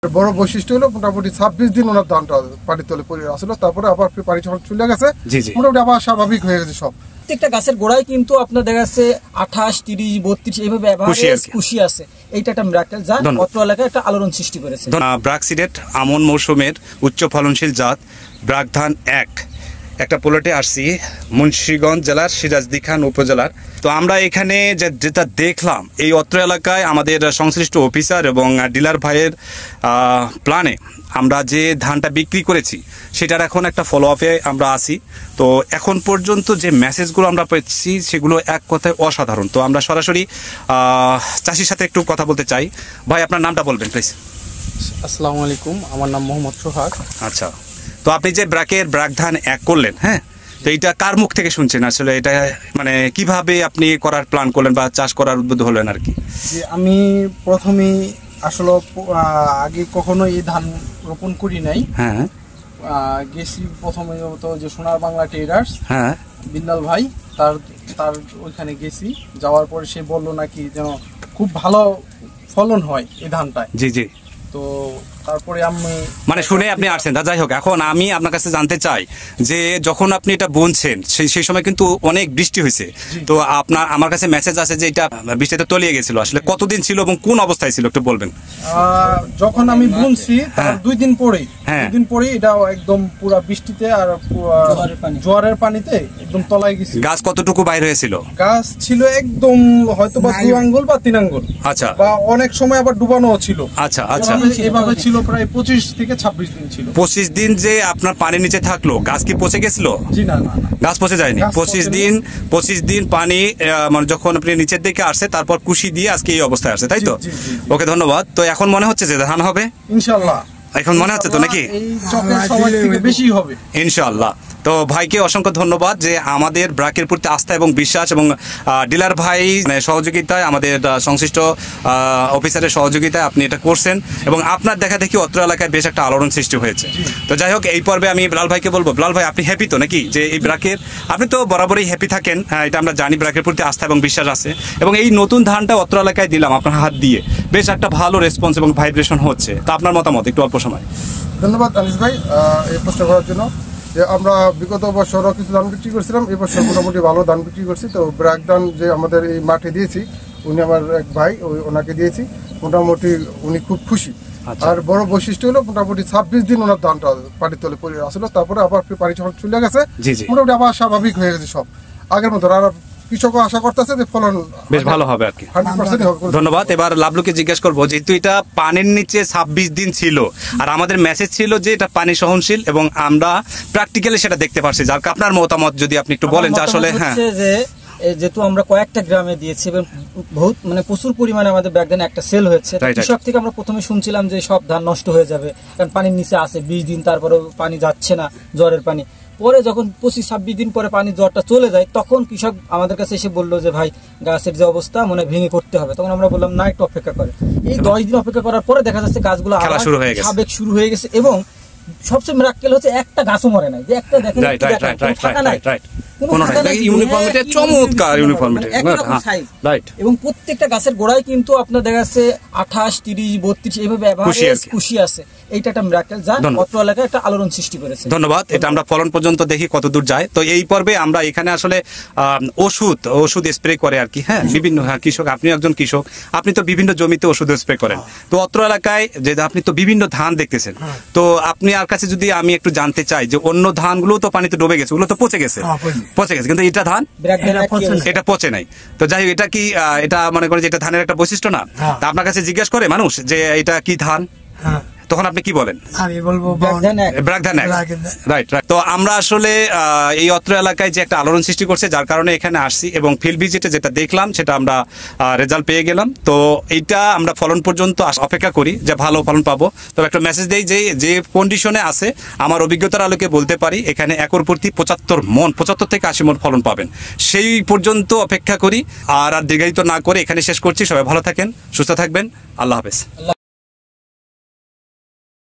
বড় বৈশিষ্ট্য হলো মোটামুটি 26 দিন ওনার ধানটা পানির তলে পড়ে আসলো, তারপরে আবার পানি যখন চলে গেছে মোটামুটি আবার স্বাভাবিক হয়ে গেছে সব। প্রত্যেকটা গাছের গোড়ায় কিন্তু আপনার দেখা যাচ্ছে 28, 30, 32 এইভাবে খুশি আছে। এইটা একটা মিরাকেল যা অত্র এলাকায় একটা আলোড়ন সৃষ্টি করেছে। ব্রাক সিডেট আমন মৌসুমের উচ্চ ফলনশীল জাত ব্রাক ধান একটা প্লটে আসছি মুন্সিগঞ্জ জেলার সিরাজদি খান উপজেলার। তো আমরা এখানে যেটা দেখলাম এই অত্র এলাকায় আমাদের সংশ্লিষ্ট অফিসার এবং ডিলার ভাইয়ের প্ল্যানে আমরা যে ধানটা বিক্রি করেছি সেটার এখন একটা ফলো আপে আমরা আসি। তো এখন পর্যন্ত যে মেসেজগুলো আমরা পেয়েছি সেগুলো এক কথায় অসাধারণ। তো আমরা সরাসরি চাষির সাথে একটু কথা বলতে চাই। ভাই আপনার নামটা বলবেন প্লিজ। আসসালামু আলাইকুম, আমার নাম মোহাম্মদ সোহাগ। আচ্ছা, তো আপনি যে ব্রাক ধান করলেন, হ্যাঁ, তো এইটা কার মুখ থেকে শুনছেন আসলে? এটা মানে কিভাবে আপনি করার প্ল্যান করলেন বা চাষ করার উদ্বুদ্ধ হলেন আর কি? আমি প্রথমেই আসলে আগে কখনো এই ধান রোপণ করি নাই। হ্যাঁ, গেছি প্রথমে তো যে সোনার বাংলা ট্রেডার্স, হ্যাঁ, বিল্লাল ভাই, তার ওইখানে গেছি। যাওয়ার পরে সে বললো নাকি যেন খুব ভালো ফলন হয় এই ধানটায়। জি জি। তো তারপরে আমি মানে শুনে আপনি আসছেন। যাই হোক, এখন আমি আপনার কাছে জানতে চাই যে যখন আপনি এটা বুনছেন সেই সময় কিন্তু অনেক বৃষ্টি হয়েছে। তো আমার কাছে মেসেজ আছে যে এটা বৃষ্টিতে তলিয়ে গেছিল। আসলে কতদিন ছিল এবং কোন অবস্থায় ছিল একটু বলবেন? যখন আমি বুনছি তার 2 দিন পরেই এটা একদম পুরো বৃষ্টিতে আর জোয়ারের পানিতে একদম তলায় গেছে। গাছ কতটুকু বাইরে হয়েছিল? গাছ ছিল একদম হয়তো বা 2 আঙ্গুল বা 3 আঙ্গুল। আচ্ছা, বা অনেক সময় আবার ডুবানো ছিল। আচ্ছা আচ্ছা, এভাবে ছিল প্রায় 25 থেকে 26 দিন ছিল। 25 দিন যে আপনার পানির নিচে থাকলো, গাছ কি পচে গেছিল? জি না, গাছ পচে যায়নি। 25 দিন পানি মানে যখন আপনি নিচের দিকে আসছে তারপর কুশি দিয়ে আজকে এই অবস্থায় আসছে, তাই তো? ওকে, ধন্যবাদ। তো এখন মনে হচ্ছে যে ধান হবে ইনশাআল্লাহ। এখন মনে হচ্ছে তো নাকি? এই চকের সবার থেকে বেশি হবে ইনশাআল্লাহ। তো ভাইকে অসংখ্য ধন্যবাদ যে আমাদের ব্রাকের প্রতি আস্থা এবং বিশ্বাস এবং ডিলার ভাই সহযোগিতায়, আমাদের সংশ্লিষ্ট অফিসারের সহযোগিতায় আপনি এটা করছেন এবং আপনার দেখা দেখি অত্র এলাকায় বেশ একটা আলোড়ন সৃষ্টি হয়েছে। তো যাই হোক, এই পর্বে আমি বিলাল ভাইকে বলবো, বিলাল ভাই আপনি হ্যাপি তো নাকি যে এই ব্রাকের? আপনি তো বরাবরই হ্যাপি থাকেন, এটা আমরা জানি, ব্রাকের প্রতি আস্থা এবং বিশ্বাস আছে এবং এই নতুন ধানটা অত্র এলাকায় দিলাম আপনার হাত দিয়ে, বেশ একটা ভালো রেসপন্স এবং ভাইব্রেশন হচ্ছে। তা আপনার মতামত একটু অল্প সময়। ধন্যবাদ আনিস ভাই এই প্রশ্ন করার জন্য। যে আমরা বিগত বছরও কিছু ধান বিক্রি করছিলাম, এই বছর মোটামুটি ভালো ধান বিক্রি করছি। তো ব্রাক ধান যে আমাদের এই মাঠে দিয়েছি, উনি আমার এক ভাই, ওনাকে দিয়েছি, মোটামুটি উনি খুব খুশি। আর বড় বৈশিষ্ট্য হলো মোটামুটি 26 দিন ওনার ধানটা পানির তলে পড়ে আসলো, তারপরে আবার পানি যখন চলে গেছে মোটামুটি আবার স্বাভাবিক হয়ে গেছে সব আগের মতো। আর কৃষকও আশা করতেছে যে ফলন বেশ ভালো হবে আর কি। ধন্যবাদ। এবার লাভলুকে জিজ্ঞেস করবো, যেহেতু এটা পানির নিচে 26 দিন ছিল আর আমাদের মেসেজ ছিল যে এটা পানি সহনশীল এবং আমরা প্র্যাকটিক্যালি সেটা দেখতে পারছি, যার আপনার মতামত যদি আপনি একটু বলেন যে আসলে। হ্যাঁ, যেহেতু আমরা কয়েকটা গ্রামে দিয়েছি এবং বহুত মানে প্রচুর পরিমাণে আমাদের ব্রাক ধান একটা সেল হয়েছে, কৃষক থেকে আমরা প্রথমে শুনছিলাম যে সব ধান নষ্ট হয়ে যাবে কারণ পানির নিচে আছে 20 দিন, তারপরেও পানি যাচ্ছে না, জ্বরের পানি। পরে যখন 25-26 দিন পরে পানি জ্বরটা চলে যায় তখন কৃষক আমাদের কাছে এসে বললো যে ভাই গাছের যে অবস্থা মনে ভেঙে করতে হবে। তখন আমরা বললাম না, একটু অপেক্ষা করে। এই 10 দিন অপেক্ষা করার পরে দেখা যাচ্ছে গাছগুলো আবেগ শুরু হয়ে গেছে এবং সবচেয়ে মিরাক্কেল হচ্ছে একটা গাছও মরে নাই। যে একটা দেখেন এবং প্রত্যেকটা গাছের গোড়ায় কিন্তু আপনার দেখা যাচ্ছে 28, 30, 32 এইভাবে খুশি আছে। এইটা একটা মিরাকেল যা অত্র এলাকায় একটা আলোড়ন সৃষ্টি করেছে। ধন্যবাদ। এটা আমরা ফলন পর্যন্ত দেখি কত দূর যায়। তো এই পর্বে আমরা এখানে আসলে ওষুধ স্প্রে করে আর কি। হ্যাঁ, বিভিন্ন কৃষক, আপনি একজন কৃষক, আপনি তো বিভিন্ন জমিতে ওষুধ স্প্রে করেন। তো অত্র এলাকায় যে আপনি তো বিভিন্ন ধান দেখতেছেন, তো আপনি আর কাছে যদি আমি একটু জানতে চাই যে অন্য ধানগুলো তো পানিতে ডুবে গেছে, ওগুলো তো পচে গেছে, কিন্তু এটা ধান এটা পচে নাই। তো যাই হোক, এটা কি এটা মনে করেন যে এটা ধানের একটা বৈশিষ্ট্য না? তা আপনার কাছে জিজ্ঞেস করে মানুষ যে এটা কি ধান, তখন আপনি কি বলেন? আমি বলবো ব্রাক ধান। রাইট। তো আমরা আসলে এই অত্র এলাকায় যে একটা আলোড়ন সৃষ্টি করছে, যার কারণে এখানে আসছি এবং ফিল্ড ভিজিটে যেটা দেখলাম সেটা আমরা রেজাল্ট পেয়ে গেলাম। তো এইটা আমরা ফলন পর্যন্ত অপেক্ষা করি যে ভালো ফলন পাবো। তবে একটা মেসেজ দেই যে কন্ডিশনে আছে আমার অভিজ্ঞতার আলোকে বলতে পারি এখানে একর প্রতি 75 থেকে 80 মণ ফলন পাবেন। সেই পর্যন্ত অপেক্ষা করি। আর দীর্ঘায়িত না করে এখানে শেষ করছি। সবাই ভালো থাকেন, সুস্থ থাকবেন। আল্লাহ হাফেজ।